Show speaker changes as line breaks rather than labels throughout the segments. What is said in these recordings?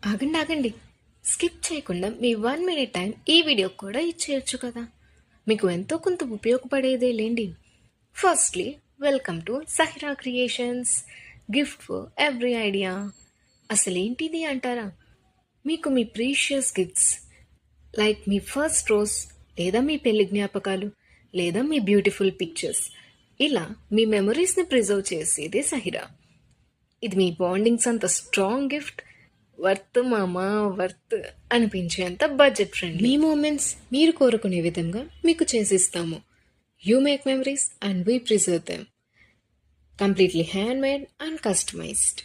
ఆగండి ఆగండి, స్కిప్ చేయకుండా మీ 1 minute టైం ఈ వీడియో కూడా ఇచ్చేయచ్చు కదా. మీకు ఎంతో కొంత ఉపయోగపడేదే లేండి. Firstly welcome to Sahira creations, gift for every idea. అసలేంటిది అంటారా? మీకు మీ ప్రీషియస్ గిఫ్ట్స్ లైక్ మీ ఫస్ట్ రోజ్, లేదా మీ పెళ్లి జ్ఞాపకాలు, లేదా మీ బ్యూటిఫుల్ పిక్చర్స్, ఇలా మీ మెమరీస్ని ప్రిజర్వ్ చేసేదే సహిరా. ఇది మీ బాండింగ్స్ అంత స్ట్రాంగ్ గిఫ్ట్, వర్త్ మామా వర్త్ అనిపించేంత బడ్జెట్ ఫ్రెండ్లీ. మీ మూమెంట్స్ మీరు కోరుకునే విధంగా మీకు చేసిస్తాము. You make memories and we preserve them. Completely hand made and customised.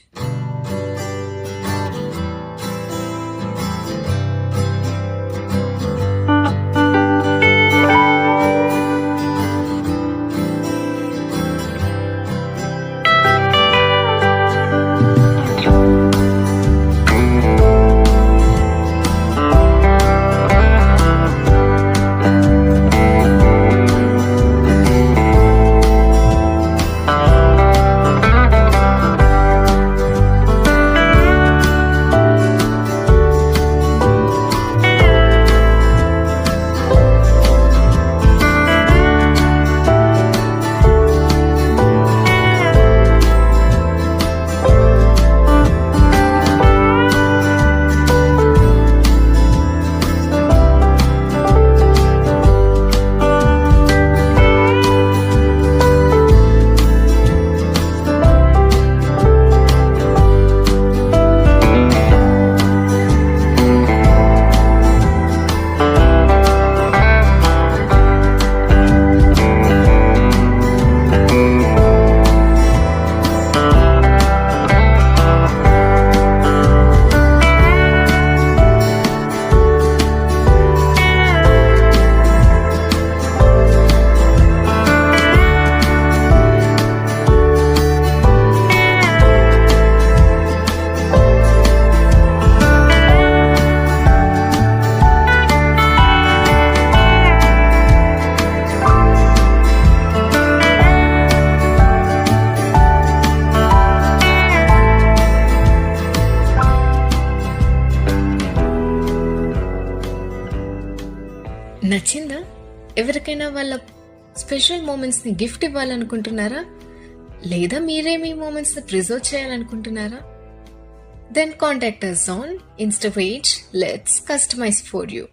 నచ్చిందా? ఎవరికైనా వాళ్ళ స్పెషల్ మూమెంట్స్ని గిఫ్ట్ ఇవ్వాలనుకుంటున్నారా? లేదా మీరే మీ మూమెంట్స్ని ప్రిజర్వ్ చేయాలనుకుంటున్నారా? Then contact us on Insta page. Let's customize for you.